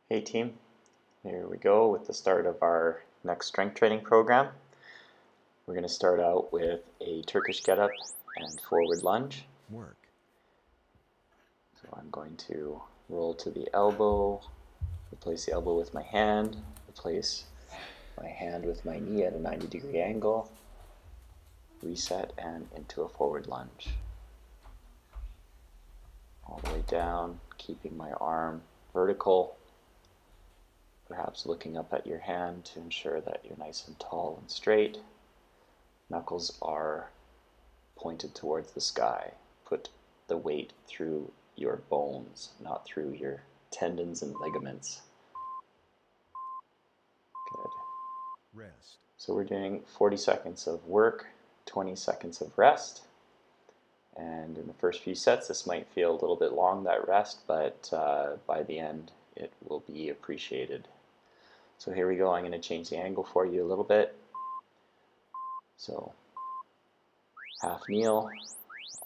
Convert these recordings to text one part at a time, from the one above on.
Hey team, here we go with the start of our next strength training program. We're going to start out with a Turkish get-up and forward lunge. Work. So I'm going to roll to the elbow, replace the elbow with my hand, replace my hand with my knee at a 90-degree angle, reset and into a forward lunge. All the way down, keeping my arm vertical. Perhaps looking up at your hand to ensure that you're nice and tall and straight. Knuckles are pointed towards the sky. Put the weight through your bones, not through your tendons and ligaments. Good. Rest. So we're doing 40 seconds of work, 20 seconds of rest. And in the first few sets, this might feel a little bit long, that rest, but by the end, it will be appreciated. So here we go. I'm going to change the angle for you a little bit. So half kneel,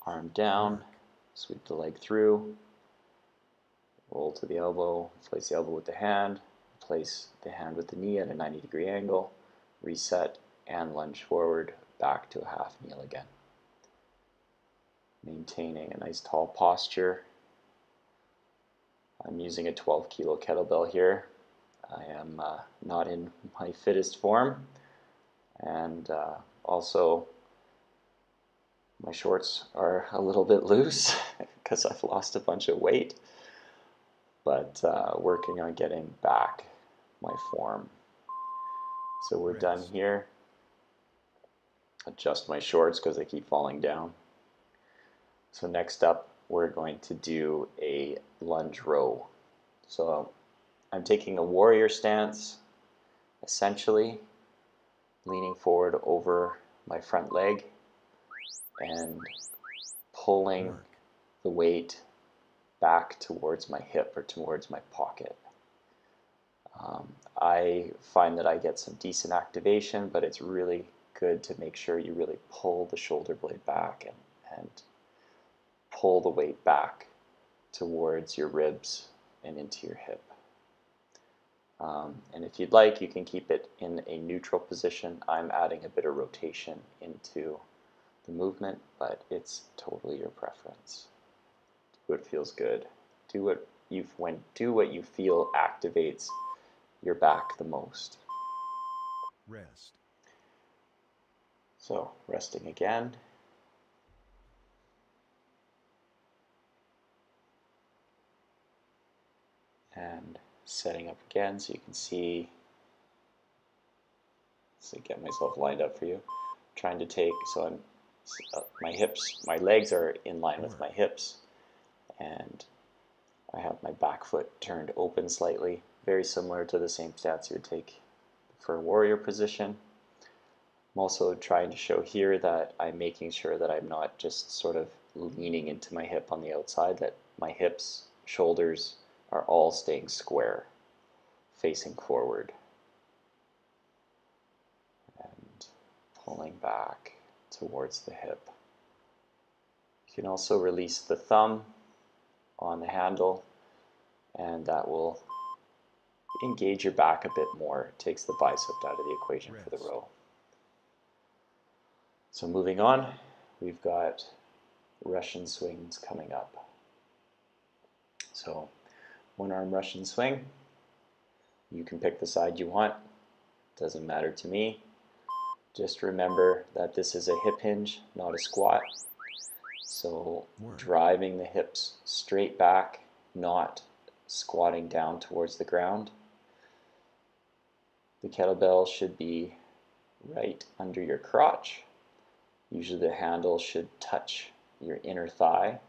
arm down, sweep the leg through, roll to the elbow, place the elbow with the hand, place the hand with the knee at a 90-degree angle, reset and lunge forward back to a half kneel again. Maintaining a nice tall posture. I'm using a 12-kilo kettlebell here. I am not in my fittest form, and also my shorts are a little bit loose because I've lost a bunch of weight, but working on getting back my form. So we're done here. Adjust my shorts because they keep falling down. So next up, we're going to do a lunge row. So I'm taking a warrior stance, essentially leaning forward over my front leg and pulling the weight back towards my hip or towards my pocket. I find that I get some decent activation, but it's really good to make sure you really pull the shoulder blade back and pull the weight back towards your ribs and into your hip. And if you'd like, you can keep it in a neutral position. I'm adding a bit of rotation into the movement, but it's totally your preference. Do what feels good. Do what you feel activates your back the most. Rest. So resting again. And setting up again so you can see. So get myself lined up for you. Trying to take, so I'm my legs are in line with my hips, and I have my back foot turned open slightly, very similar to the same stance you would take for a warrior position. I'm also trying to show here that I'm making sure that I'm not just sort of leaning into my hip on the outside, that my hips, shoulders are all staying square, facing forward, and pulling back towards the hip. You can also release the thumb on the handle, and that will engage your back a bit more. It takes the bicep out of the equation for the row. So moving on, we've got Russian swings coming up. So one arm Russian swing. You can pick the side you want. Doesn't matter to me. Just remember that this is a hip hinge, not a squat. So driving the hips straight back, not squatting down towards the ground. The kettlebell should be right under your crotch. Usually the handle should touch your inner thigh.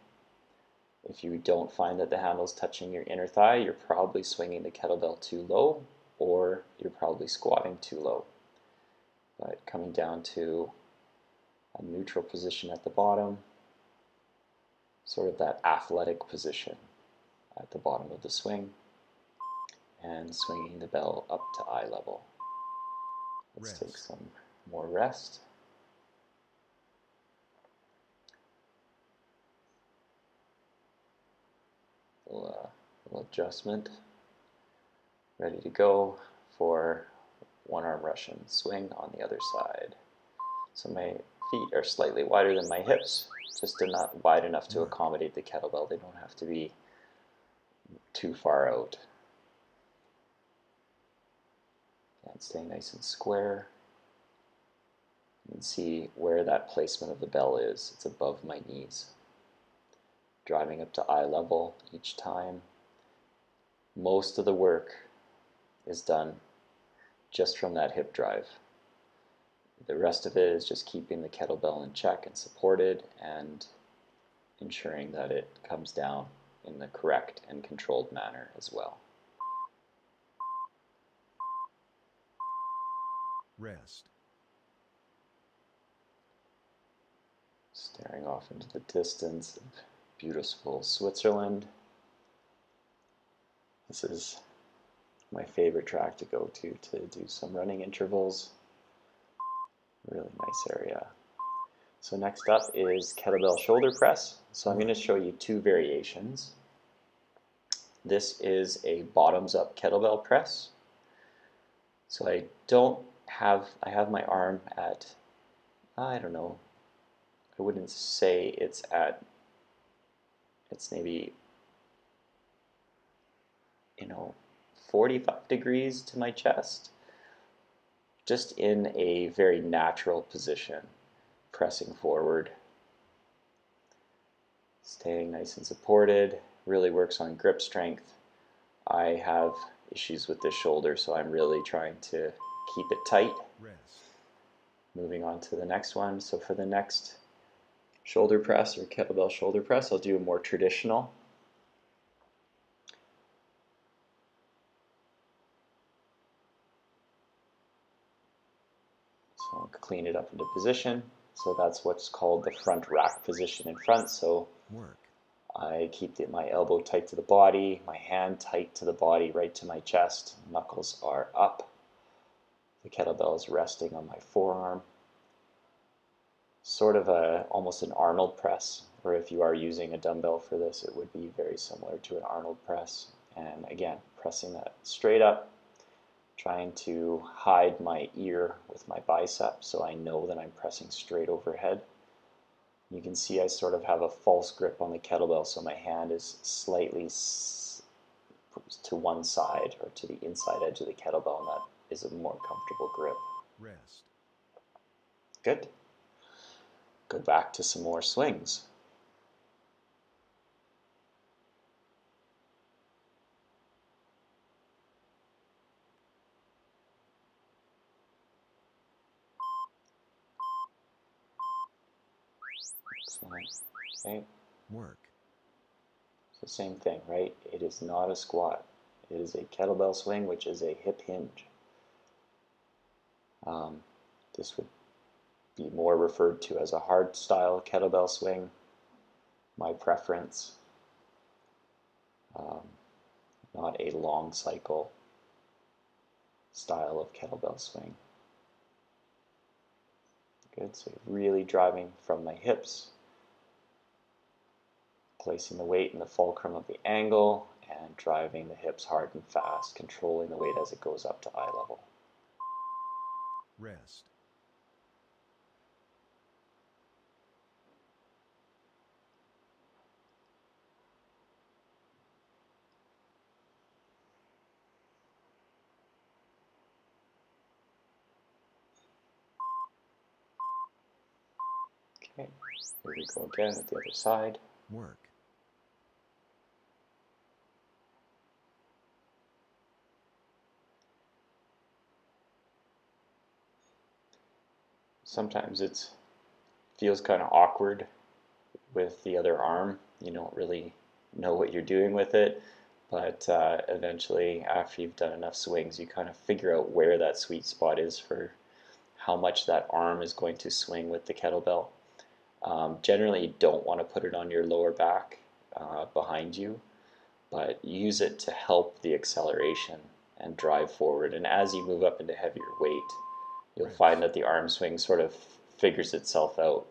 If you don't find that the handle is touching your inner thigh, you're probably swinging the kettlebell too low, or you're probably squatting too low. But coming down to a neutral position at the bottom, sort of that athletic position at the bottom of the swing, and swinging the bell up to eye level. Let's take some more rest. Little adjustment. Ready to go for one arm Russian swing on the other side. So my feet are slightly wider than my hips, just not wide enough to accommodate the kettlebell. They don't have to be too far out. And staying nice and square. You can see where that placement of the bell is. It's above my knees. Driving up to eye level each time. Most of the work is done just from that hip drive. The rest of it is just keeping the kettlebell in check and supported and ensuring that it comes down in the correct and controlled manner as well. Rest. Staring off into the distance of beautiful Switzerland. This is my favorite track to go to do some running intervals. Really nice area. So next up is kettlebell shoulder press. So I'm going to show you two variations. This is a bottoms up kettlebell press. So I have my arm at, I don't know, I wouldn't say it's maybe, 45 degrees to my chest, just in a very natural position, pressing forward, staying nice and supported, really works on grip strength. I have issues with this shoulder, so I'm really trying to keep it tight. Rest. Moving on to the next one. So for the next shoulder press or kettlebell shoulder press, I'll do a more traditional. So I'll clean it up into position. So that's what's called the front rack position in front. So I keep my elbow tight to the body, my hand tight to the body, right to my chest. Knuckles are up. The kettlebell is resting on my forearm. Sort of almost an Arnold press, or if you are using a dumbbell for this, it would be very similar to an Arnold press. And again, pressing that straight up, trying to hide my ear with my bicep so I know that I'm pressing straight overhead. You can see I sort of have a false grip on the kettlebell, so my hand is slightly to one side or to the inside edge of the kettlebell, and that is a more comfortable grip. Rest. Good. Go back to some more swings. Excellent. Okay. Work. So same thing, right? It is not a squat. It is a kettlebell swing, which is a hip hinge. This would be more referred to as a hard style kettlebell swing. My preference. Not a long cycle style of kettlebell swing. Good, so really driving from my hips, placing the weight in the fulcrum of the angle, and driving the hips hard and fast, controlling the weight as it goes up to eye level. Rest. Okay, here we go again with the other side. Work. Sometimes it feels kind of awkward with the other arm. You don't really know what you're doing with it, but eventually, after you've done enough swings, you kind of figure out where that sweet spot is for how much that arm is going to swing with the kettlebell. Generally, you don't want to put it on your lower back behind you, but use it to help the acceleration and drive forward. And as you move up into heavier weight, you'll find that the arm swing sort of figures itself out.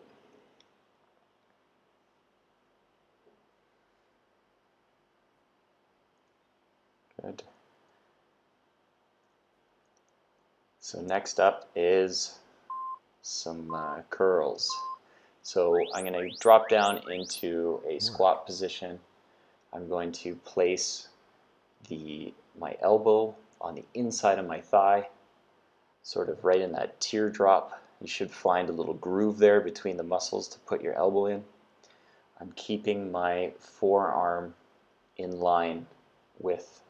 Good. So next up is some curls. So I'm going to drop down into a squat position. I'm going to place my elbow on the inside of my thigh, sort of right in that teardrop. You should find a little groove there between the muscles to put your elbow in. I'm keeping my forearm in line with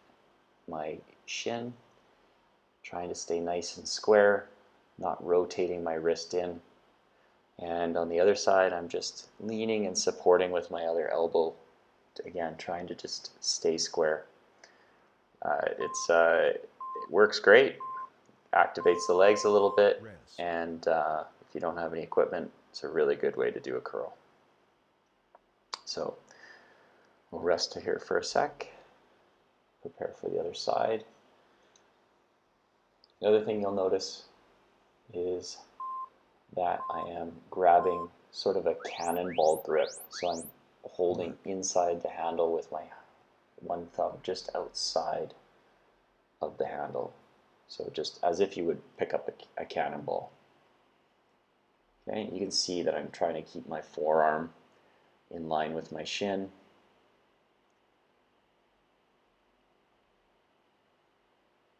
my shin, trying to stay nice and square, not rotating my wrist in. And on the other side, I'm just leaning and supporting with my other elbow, again, trying to just stay square. It works great, activates the legs a little bit, and if you don't have any equipment, it's a really good way to do a curl. So we'll rest here for a sec, prepare for the other side. The other thing you'll notice is that I am grabbing sort of a cannonball grip. So I'm holding inside the handle with my one thumb just outside of the handle. So just as if you would pick up a cannonball. Okay, you can see that I'm trying to keep my forearm in line with my shin.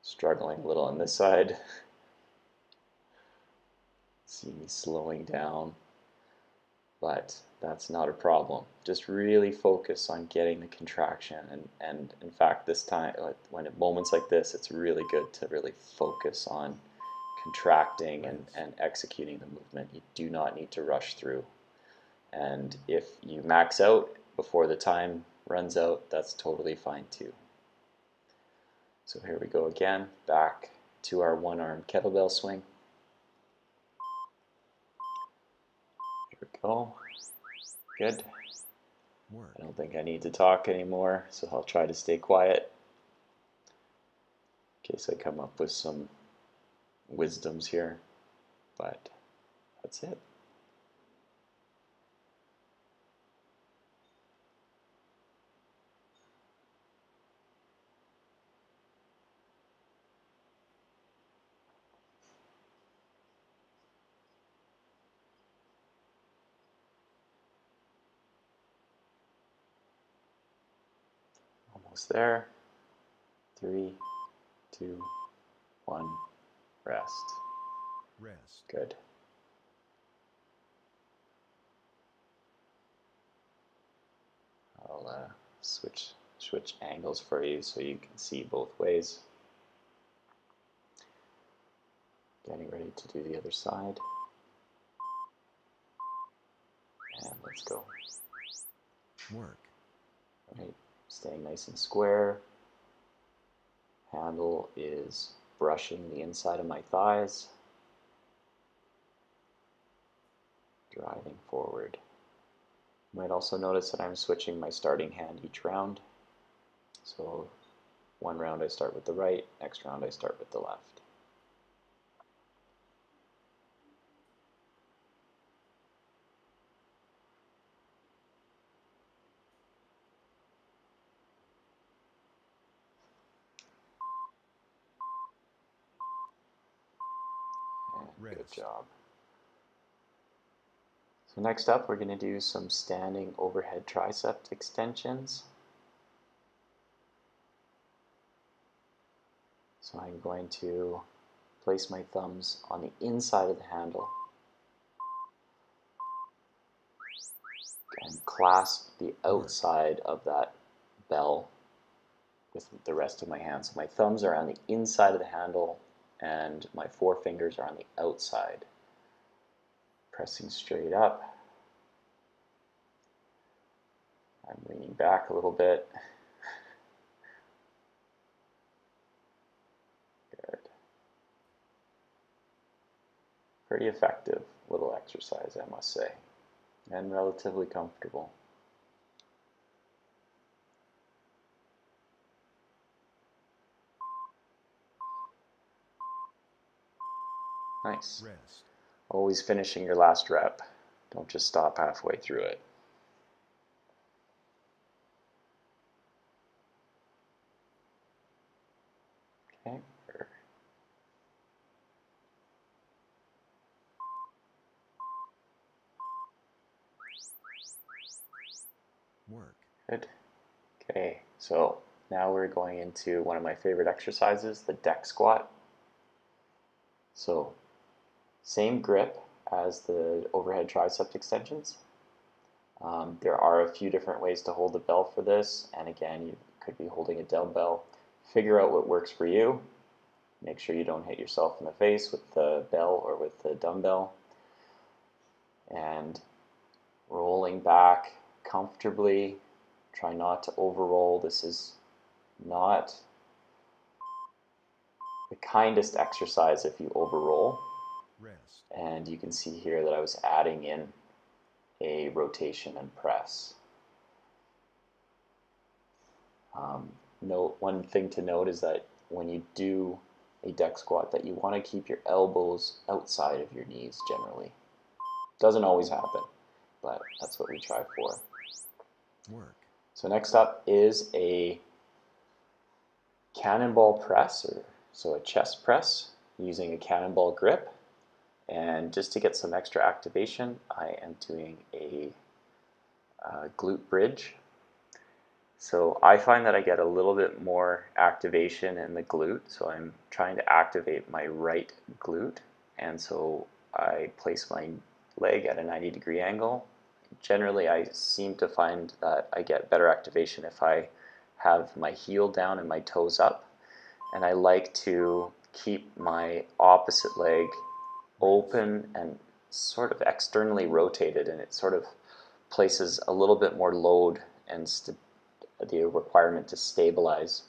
Struggling a little on this side. See me slowing down, but that's not a problem. Just really focus on getting the contraction, and in fact this time, when at moments like this, it's really good to really focus on contracting and executing the movement. You do not need to rush through, and if you max out before the time runs out, that's totally fine too. So here we go again, back to our one-arm kettlebell swing. Here we go. Good. I don't think I need to talk anymore, so I'll try to stay quiet in case I come up with some wisdoms here, but that's it. Almost there. 3, 2, 1, rest. Good. I'll switch angles for you so you can see both ways. Getting ready to do the other side. And let's go. Right. Staying nice and square. Handle is brushing the inside of my thighs. Driving forward. You might also notice that I'm switching my starting hand each round. So one round I start with the right, next round I start with the left. And good job. So next up, we're going to do some standing overhead tricep extensions. So I'm going to place my thumbs on the inside of the handle and clasp the outside of that bell with the rest of my hand. So my thumbs are on the inside of the handle and my forefingers are on the outside. Pressing straight up. I'm leaning back a little bit. Good. Pretty effective little exercise, I must say, and relatively comfortable. Nice. Always finishing your last rep. Don't just stop halfway through it. Okay. Work. Good. Okay, so now we're going into one of my favorite exercises, the deck squat. So, same grip as the overhead tricep extensions. There are a few different ways to hold the bell for this, and again, you could be holding a dumbbell. Figure out what works for you. Make sure you don't hit yourself in the face with the bell or with the dumbbell. And rolling back comfortably. Try not to overroll. This is not the kindest exercise if you overroll. Rest. And you can see here that I was adding in a rotation and press. One thing to note is that when you do a deck squat, that you want to keep your elbows outside of your knees generally. Doesn't always happen, but that's what we try for. Work. So next up is a cannonball press, so a chest press using a cannonball grip. And just to get some extra activation, I am doing a glute bridge. So I find that I get a little bit more activation in the glute, so I'm trying to activate my right glute, and so I place my leg at a 90-degree angle. Generally, I seem to find that I get better activation if I have my heel down and my toes up, and I like to keep my opposite leg open and sort of externally rotated, and it sort of places a little bit more load and the requirement to stabilize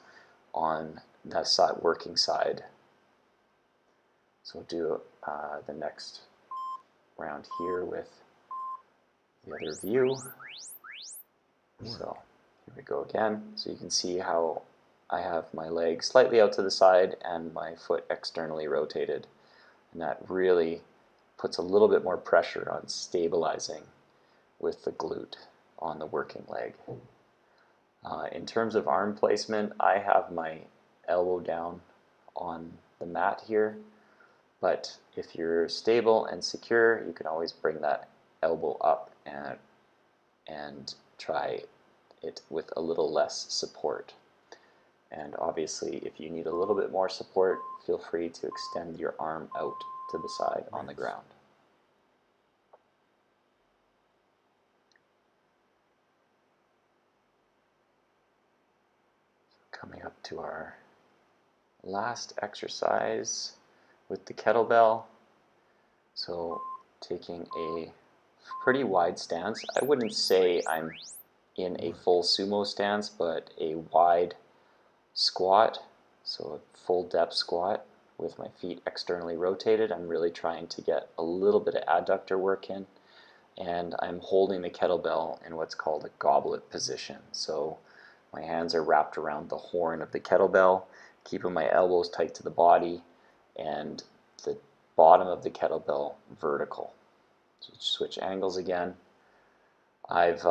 on the working side. So we'll do the next round here with the other view. So here we go again. So you can see how I have my leg slightly out to the side and my foot externally rotated. And that really puts a little bit more pressure on stabilizing with the glute on the working leg. In terms of arm placement, I have my elbow down on the mat here, but if you're stable and secure, you can always bring that elbow up and try it with a little less support. And obviously, if you need a little bit more support, feel free to extend your arm out to the side on the ground. Coming up to our last exercise with the kettlebell. So taking a pretty wide stance. I wouldn't say I'm in a full sumo stance, but a wide squat, so a full depth squat with my feet externally rotated. I'm really trying to get a little bit of adductor work in, and I'm holding the kettlebell in what's called a goblet position. So my hands are wrapped around the horn of the kettlebell, keeping my elbows tight to the body and the bottom of the kettlebell vertical. So switch angles again. I've,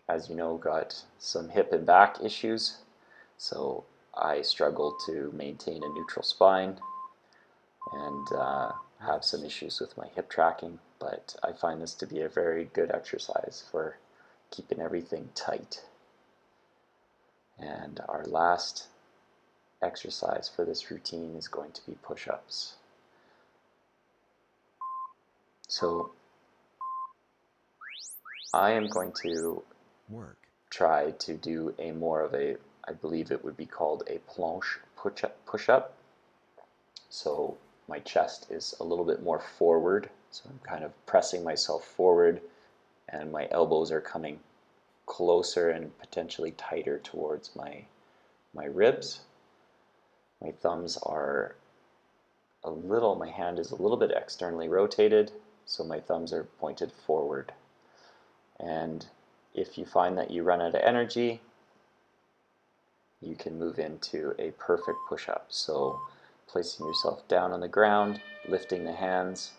as you know, got some hip and back issues, so I struggle to maintain a neutral spine and have some issues with my hip tracking, but I find this to be a very good exercise for keeping everything tight. And our last exercise for this routine is going to be push-ups. So I am going to try to do a more of a, I believe it would be called a planche push-up. So my chest is a little bit more forward, so I'm kind of pressing myself forward and my elbows are coming closer and potentially tighter towards my ribs. My thumbs are my hand is a little bit externally rotated, so my thumbs are pointed forward. And if you find that you run out of energy, you can move into a perfect push-up. So placing yourself down on the ground, lifting the hands,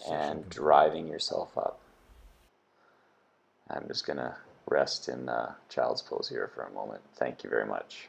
and driving yourself up. I'm just going to rest in child's pose here for a moment. Thank you very much.